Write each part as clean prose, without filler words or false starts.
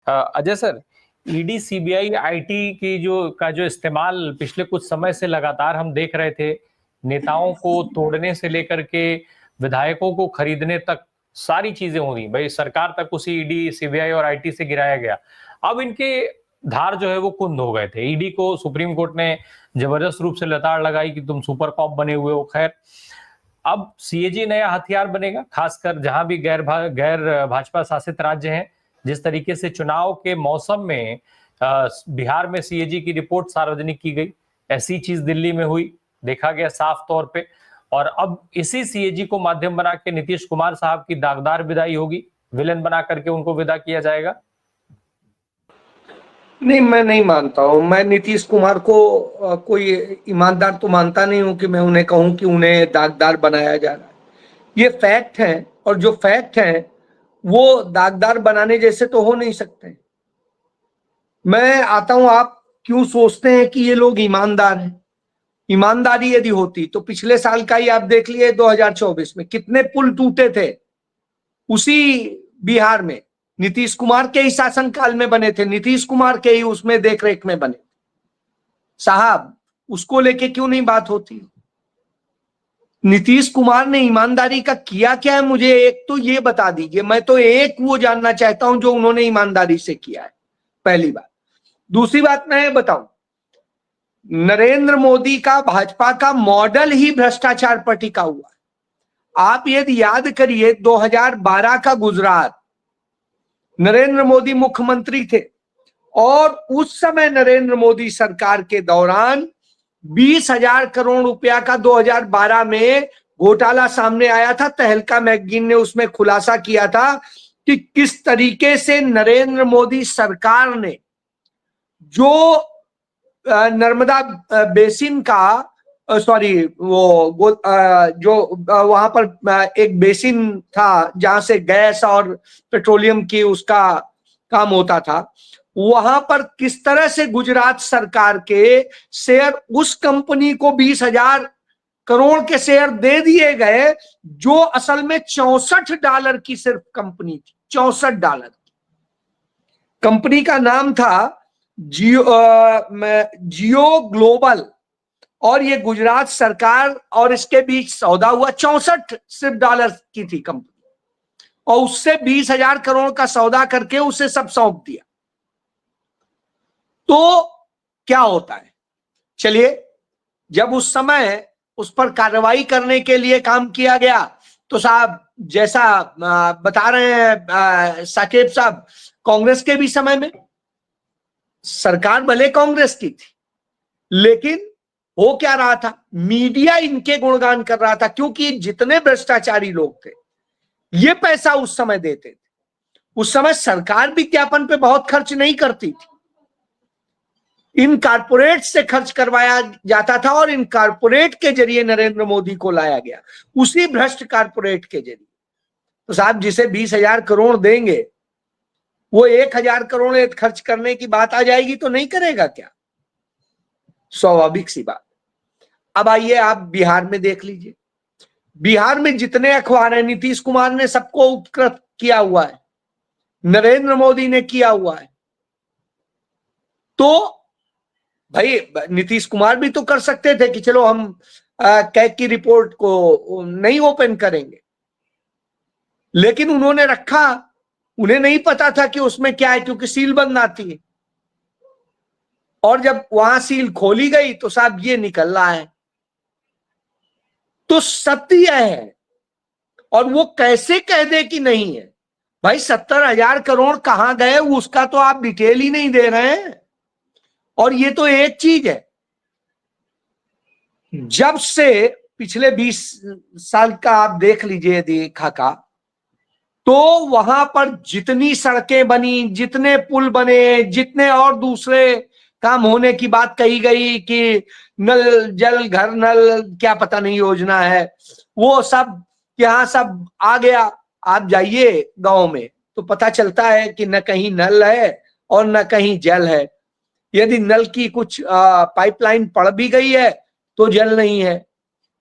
Ajay sir, ED, CBI, IT की जो इस्तेमाल पिछले कुछ समय से लगातार हम देख रहे थे, नेताओं को तोड़ने से लेकर के विधायकों को खरीदने तक सारी चीजें हो रही। भाई सरकार तक उसी ईडी, सीबीआई और आईटी से गिराया गया। अब इनके धार जो है वो कुंद हो गए थे। ईडी को सुप्रीम कोर्ट ने जबरदस्त रूप से लताड़ लगाई कि तुम सुपर कॉप बने हुए हो। खैर, अब सीएजी नया हथियार बनेगा, खासकर जहां भी गैर भाजपा शासित राज्य हैं। जिस तरीके से चुनाव के मौसम में बिहार में सीएजी की रिपोर्ट सार्वजनिक की गई, ऐसी चीज दिल्ली में हुई, देखा गया साफ तौर पे। और अब इसी सीएजी को माध्यम बना के नीतीश कुमार साहब की दागदार विदाई होगी, विलेन बना करके उनको विदा किया जाएगा। नहीं, मैं नहीं मानता हूं। मैं नीतीश कुमार को कोई ईमानदार तो मानता नहीं हूं कि मैं उन्हें कहूं कि उन्हें दागदार बनाया जा रहा है। ये फैक्ट है, और जो फैक्ट है वो दागदार बनाने जैसे तो हो नहीं सकते। मैं आता हूं, आप क्यों सोचते हैं कि ये लोग ईमानदार हैं? ईमानदारी यदि होती तो पिछले साल का ही आप देख लिए, 2024 में कितने पुल टूटे थे उसी बिहार में। नीतीश कुमार के ही शासनकाल में बने थे, नीतीश कुमार के ही उसमें देखरेख में बने। साहब, उसको लेके क्यों नहीं बात होती? नीतीश कुमार ने ईमानदारी का किया क्या है, मुझे एक तो ये बता दीजिए। मैं तो एक वो जानना चाहता हूं जो उन्होंने ईमानदारी से किया है, पहली बात। दूसरी बात मैं बताऊं, नरेंद्र मोदी का भाजपा का मॉडल ही भ्रष्टाचार पर टिका हुआ है। आप यदि याद करिए, 2012 का गुजरात, नरेंद्र मोदी मुख्यमंत्री थे और उस समय नरेंद्र मोदी सरकार के दौरान 20,000 करोड़ रुपया का 2012 में घोटाला सामने आया था। तहलका मैगजीन ने उसमें खुलासा किया था कि किस तरीके से नरेंद्र मोदी सरकार ने जो नर्मदा बेसिन का जो वहां पर एक बेसिन था जहां से गैस और पेट्रोलियम की उसका काम होता था, वहां पर किस तरह से गुजरात सरकार के शेयर उस कंपनी को 20,000 करोड़ के शेयर दे दिए गए, जो असल में $64 की सिर्फ कंपनी थी। $64 कंपनी का नाम था जियो ग्लोबल। और ये गुजरात सरकार और इसके बीच सौदा हुआ, 64 सिर्फ डॉलर की थी कंपनी, और उससे 20,000 करोड़ का सौदा करके उसे सब सौंप दिया। तो क्या होता है? चलिए, जब उस समय उस पर कार्रवाई करने के लिए काम किया गया तो साहब, जैसा बता रहे हैं साकेब साहब, कांग्रेस के भी समय में सरकार भले कांग्रेस की थी, लेकिन हो क्या रहा था? मीडिया इनके गुणगान कर रहा था, क्योंकि जितने भ्रष्टाचारी लोग थे ये पैसा उस समय देते थे। उस समय सरकार विज्ञापन पे बहुत खर्च नहीं करती थी, इन कारपोरेट से खर्च करवाया जाता था, और इन कारपोरेट के जरिए नरेंद्र मोदी को लाया गया, उसी भ्रष्ट कारपोरेट के जरिए। तो साहब, जिसे 20,000 करोड़ देंगे वो 1,000 करोड़ खर्च करने की बात आ जाएगी तो नहीं करेगा क्या? स्वाभाविक सी बात। अब आइए आप बिहार में देख लीजिए। बिहार में जितने अखबार हैं, नीतीश कुमार ने सबको उपकृत किया हुआ है, नरेंद्र मोदी ने किया हुआ है। तो भाई, नीतीश कुमार भी तो कर सकते थे कि चलो हम कैग की रिपोर्ट को नहीं ओपन करेंगे, लेकिन उन्होंने रखा। उन्हें नहीं पता था कि उसमें क्या है, क्योंकि सील बंद आती है, और जब वहां सील खोली गई तो साहब ये निकल रहा है। तो सत्य है, और वो कैसे कह दे कि नहीं है? भाई, 70,000 करोड़ कहां गए उसका तो आप डिटेल ही नहीं दे रहे हैं। और ये तो एक चीज है, जब से पिछले 20 साल का आप देख लीजिए यदि खाका, तो वहां पर जितनी सड़कें बनी, जितने पुल बने, जितने और दूसरे काम होने की बात कही गई कि नल जल घर नल क्या पता नहीं योजना है, वो सब यहाँ सब आ गया। आप जाइए गांव में तो पता चलता है कि न कहीं नल है और न कहीं जल है। यदि नल की कुछ पाइपलाइन पड़ भी गई है तो जल नहीं है,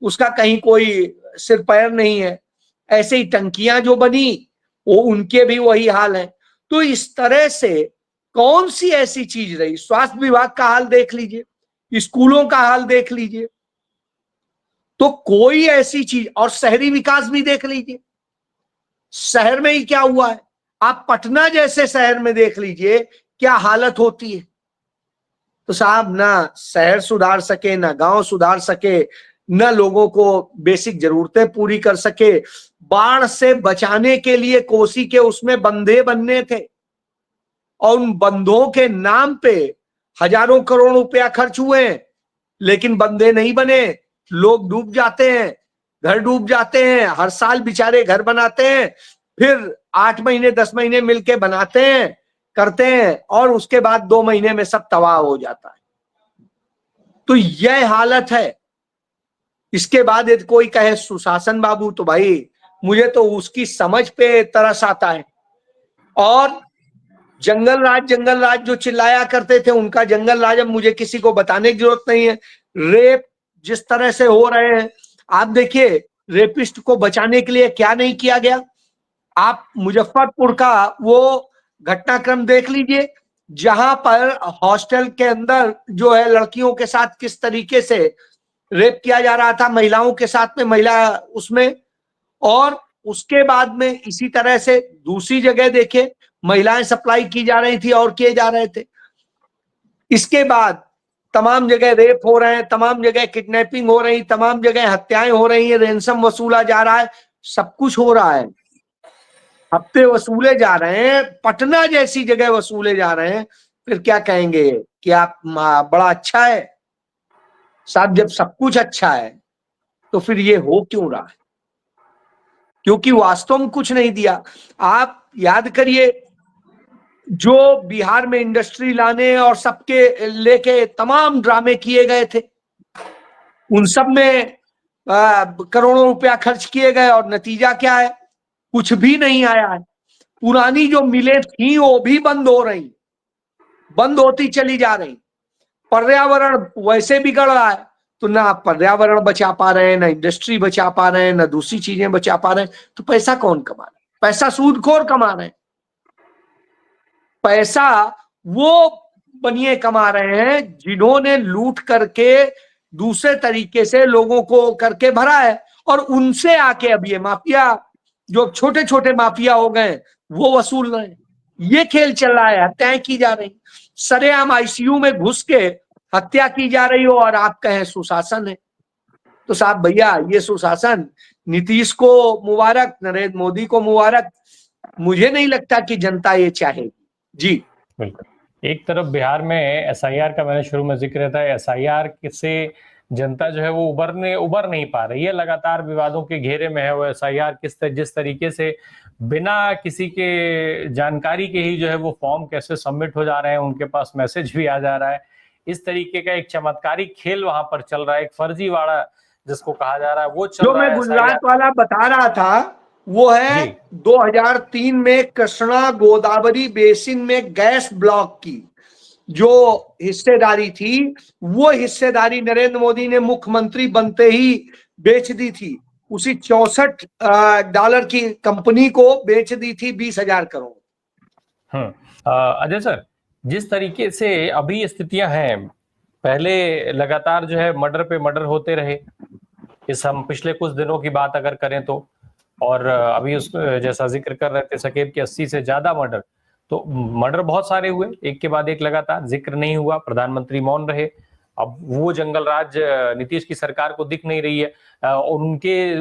उसका कहीं कोई सिर पैर नहीं है। ऐसे ही टंकियां जो बनी वो उनके भी वही हाल है। तो इस तरह से कौन सी ऐसी चीज रही? स्वास्थ्य विभाग का हाल देख लीजिए, स्कूलों का हाल देख लीजिए, तो कोई ऐसी चीज, और शहरी विकास भी देख लीजिए, शहर में ही क्या हुआ है। आप पटना जैसे शहर में देख लीजिए क्या हालत होती है। तो साहब, ना शहर सुधार सके, ना गांव सुधार सके, न लोगों को बेसिक जरूरतें पूरी कर सके। बाढ़ से बचाने के लिए कोसी के उसमें बंधे बनने थे, और उन बंधों के नाम पे हजारों करोड़ रुपया खर्च हुए, लेकिन बंधे नहीं बने। लोग डूब जाते हैं, घर डूब जाते हैं, हर साल बेचारे घर बनाते हैं, फिर 8 महीने 10 महीने मिलके बनाते हैं, करते हैं, और उसके बाद 2 महीने में सब तबाह हो जाता है। तो यह हालत है। इसके बाद यदि कोई कहे सुशासन बाबू, तो भाई मुझे तो उसकी समझ पे तरस आता है। और जंगल राज जो चिल्लाया करते थे, उनका जंगल राज अब मुझे किसी को बताने की जरूरत नहीं है। रेप जिस तरह से हो रहे हैं, आप देखिए, रेपिस्ट को बचाने के लिए क्या नहीं किया गया। आप मुजफ्फरपुर का वो घटनाक्रम देख लीजिए, जहां पर हॉस्टल के अंदर जो है लड़कियों के साथ किस तरीके से रेप किया जा रहा था, महिलाओं के साथ में, महिला उसमें। और उसके बाद में इसी तरह से दूसरी जगह देखे, महिलाएं सप्लाई की जा रही थी और किए जा रहे थे। इसके बाद तमाम जगह रेप हो रहे हैं, तमाम जगह किडनैपिंग हो रही, तमाम जगह हत्याएं हो रही है, रेंसम वसूला जा रहा है, सब कुछ हो रहा है, हफ्ते वसूले जा रहे हैं, पटना जैसी जगह वसूले जा रहे हैं। फिर क्या कहेंगे कि आप बड़ा अच्छा है? साहब, जब सब कुछ अच्छा है तो फिर ये हो क्यों रहा है? क्योंकि वास्तव में कुछ नहीं दिया। आप याद करिए, जो बिहार में इंडस्ट्री लाने और सबके लेके तमाम ड्रामे किए गए थे, उन सब में करोड़ों रुपया खर्च किए गए, और नतीजा क्या है? कुछ भी नहीं आया है। पुरानी जो मिलें थी वो भी बंद हो रही, बंद होती चली जा रही। पर्यावरण वैसे बिगड़ रहा है, तो ना आप पर्यावरण बचा पा रहे हैं, ना इंडस्ट्री बचा पा रहे हैं, ना दूसरी चीजें बचा पा रहे हैं। तो पैसा कौन कमा रहा है? पैसा सूदखोर कमा रहे हैं। पैसा वो बनिए कमा रहे हैं जिन्होंने लूट करके दूसरे तरीके से लोगों को करके भरा है, और उनसे आके अब ये माफिया, जो छोटे छोटे माफिया हो गए, वो वसूल रहे हैं। ये खेल चल रहा है, हत्याएं की जा रही, सरेआम आईसीयू में घुस के हत्या की जा रही हो, और आप कहें सुशासन है। तो साहब भैया, ये सुशासन नीतीश को मुबारक, नरेंद्र मोदी को मुबारक, मुझे नहीं लगता कि जनता ये चाहेगी। जी बिल्कुल। एक तरफ बिहार में एसआईआर का मैंने शुरू में जिक्र था, एसआईआर से जनता जो है वो उबर नहीं पा रही है, लगातार विवादों के घेरे में है वो एसआईआर। जिस तरीके से बिना किसी के जानकारी के ही जो है वो फॉर्म कैसे सबमिट हो जा रहे हैं, उनके पास मैसेज भी आ जा रहा है। इस तरीके का एक चमत्कारी खेल वहां पर चल रहा है, एक फर्जीवाड़ा जिसको कहा जा रहा है वो चल जो रहा मैं है। गुजरात वाला बता रहा था, वो है 2003 में कृष्णा गोदावरी बेसिन में गैस ब्लॉक की जो हिस्सेदारी थी, वो हिस्सेदारी नरेंद्र मोदी ने मुख्यमंत्री बनते ही बेच दी थी। उसी $64 की कंपनी को बेच दी थी 20,000 करोड़। अजय सर, जिस तरीके से अभी स्थितियां हैं, पहले लगातार जो है मर्डर पे मर्डर होते रहे, इस हम पिछले कुछ दिनों की बात अगर करें तो, और अभी उस जैसा जिक्र कर रहे थे सकेब के 80 से ज्यादा मर्डर, तो मर्डर बहुत सारे हुए एक के बाद एक, लगातार जिक्र नहीं हुआ, प्रधानमंत्री मौन रहे। अब वो जंगल राज नीतीश की सरकार को दिख नहीं रही है, और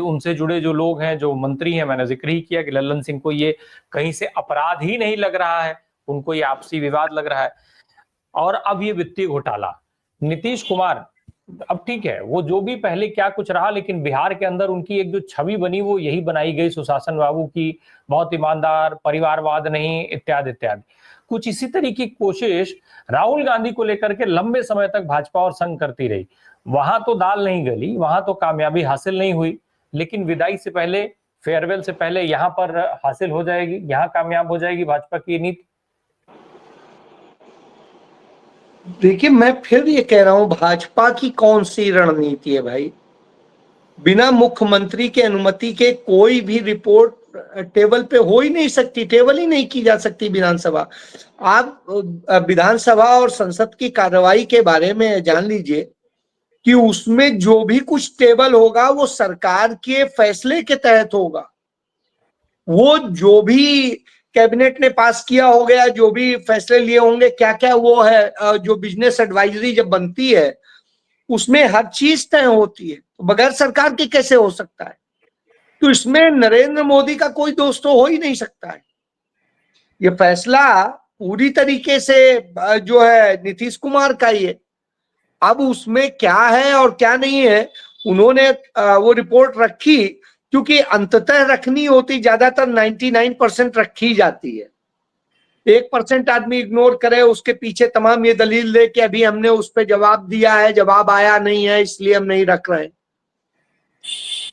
उनसे जुड़े जो लोग हैं, जो मंत्री हैं, मैंने जिक्र ही किया कि लल्लन सिंह को ये कहीं से अपराध ही नहीं लग रहा है, उनको ये आपसी विवाद लग रहा है। और अब ये वित्तीय घोटाला, नीतीश कुमार, अब ठीक है वो जो भी पहले क्या कुछ रहा, लेकिन बिहार के अंदर उनकी एक जो छवि बनी वो यही बनाई गई सुशासन बाबू की, बहुत ईमानदार, परिवारवाद नहीं, इत्यादि इत्यादि। कुछ इसी तरीके की कोशिश राहुल गांधी को लेकर के लंबे समय तक भाजपा और संघ करती रही। वहां तो दाल नहीं गली, वहां तो कामयाबी हासिल नहीं हुई, लेकिन विदाई से पहले, फेयरवेल से पहले यहाँ पर हासिल हो जाएगी, यहाँ कामयाब हो जाएगी भाजपा की नीति। देखिए, मैं फिर ये कह रहा हूं, भाजपा की कौन सी रणनीति है भाई? बिना मुख्यमंत्री के अनुमति के कोई भी रिपोर्ट टेबल पे हो ही नहीं सकती, टेबल ही नहीं की जा सकती विधानसभा। आप विधानसभा और संसद की कार्रवाई के बारे में जान लीजिए कि उसमें जो भी कुछ टेबल होगा वो सरकार के फैसले के तहत होगा। वो जो भी कैबिनेट ने पास किया हो गया, जो भी फैसले लिए होंगे, क्या क्या वो है, जो बिजनेस एडवाइजरी जब बनती है उसमें हर चीज तय होती है, तो बगैर सरकार के कैसे हो सकता है? तो इसमें नरेंद्र मोदी का कोई दोष तो हो ही नहीं सकता है। ये फैसला पूरी तरीके से जो है नीतीश कुमार का ही है। अब उसमें क्या है और क्या नहीं है, उन्होंने वो रिपोर्ट रखी, क्योंकि अंततः रखनी होती ज्यादातर 99% रखी जाती है। 1% आदमी इग्नोर करे, उसके पीछे तमाम ये दलील दे कि अभी हमने उस पर जवाब दिया है, जवाब आया नहीं है इसलिए हम नहीं रख रहे।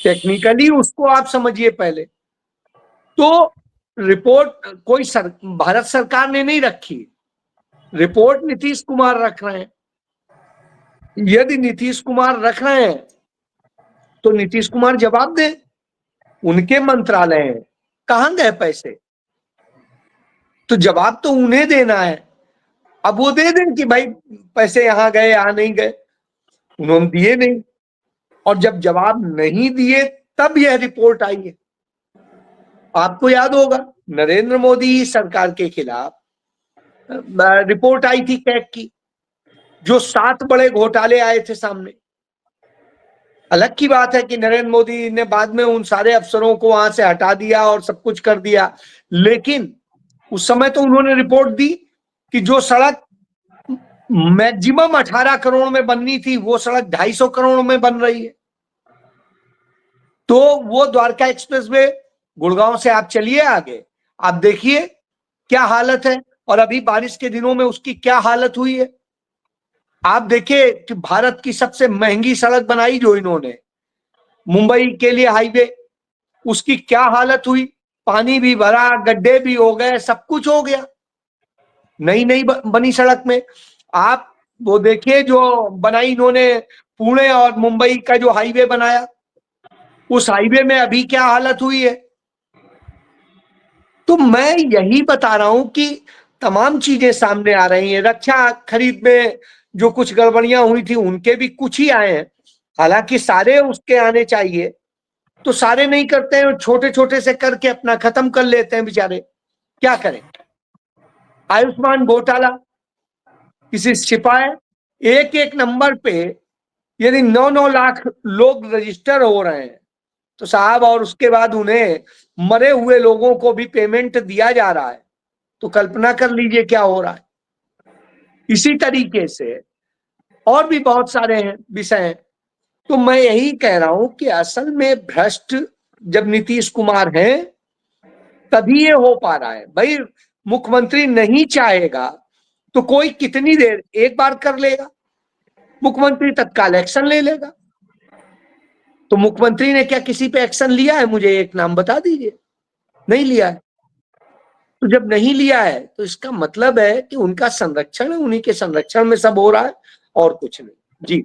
टेक्निकली उसको आप समझिए पहले। तो रिपोर्ट कोई भारत सरकार ने नहीं रखी, रिपोर्ट नीतीश कुमार रख रहे हैं। यदि नीतीश कुमार रख रहे हैं तो नीतीश कुमार जवाब दें, उनके मंत्रालय हैं, कहां गए पैसे? तो जवाब तो उन्हें देना है। अब वो दे दें कि भाई पैसे यहां गए यहां नहीं गए, उन्होंने दिए नहीं, और जब जवाब नहीं दिए तब यह रिपोर्ट आई है। आपको याद होगा नरेंद्र मोदी सरकार के खिलाफ रिपोर्ट आई थी कैग की, जो 7 बड़े घोटाले आए थे सामने। अलग की बात है कि नरेंद्र मोदी ने बाद में उन सारे अफसरों को वहां से हटा दिया और सब कुछ कर दिया, लेकिन उस समय तो उन्होंने रिपोर्ट दी कि जो सड़क मैक्सिमम 18 करोड़ में बननी थी वो सड़क 250 करोड़ में बन रही है। तो वो द्वारका एक्सप्रेसवे गुड़गांव से आप चलिए आगे, आप देखिए क्या हालत है, और अभी बारिश के दिनों में उसकी क्या हालत हुई है। आप देखिए कि भारत की सबसे महंगी सड़क बनाई जो इन्होंने, मुंबई के लिए हाईवे, उसकी क्या हालत हुई। पानी भी भरा, गड्ढे भी हो गए, सब कुछ हो गया नई नई बनी सड़क में। आप वो देखिए जो बनाई इन्होंने पुणे और मुंबई का जो हाईवे बनाया, उस हाईवे में अभी क्या हालत हुई है। तो मैं यही बता रहा हूं कि तमाम चीजें सामने आ रही हैं। रक्षा खरीद में जो कुछ गड़बड़ियां हुई थी उनके भी कुछ ही आए हैं, हालांकि सारे उसके आने चाहिए, तो सारे नहीं करते हैं, छोटे छोटे से करके अपना खत्म कर लेते हैं बेचारे, क्या करें। आयुष्मान घोटाला, किसी छिपाए, एक एक नंबर पे यदि 9-9 लाख लोग रजिस्टर हो रहे हैं तो साहब, और उसके बाद उन्हें मरे हुए लोगों को भी पेमेंट दिया जा रहा है, तो कल्पना कर लीजिए क्या हो रहा है। इसी तरीके से और भी बहुत सारे हैं विषय हैं। तो मैं यही कह रहा हूं कि असल में भ्रष्ट जब नीतीश कुमार हैं तभी ये हो पा रहा है। भाई मुख्यमंत्री नहीं चाहेगा तो कोई कितनी देर एक बार कर लेगा, मुख्यमंत्री तत्काल एक्शन ले लेगा। तो मुख्यमंत्री ने क्या किसी पे एक्शन लिया है? मुझे एक नाम बता दीजिए। नहीं लिया है। तो जब नहीं लिया है तो इसका मतलब है कि उनका संरक्षण, उन्हीं के संरक्षण में सब हो रहा है और कुछ नहीं। जी।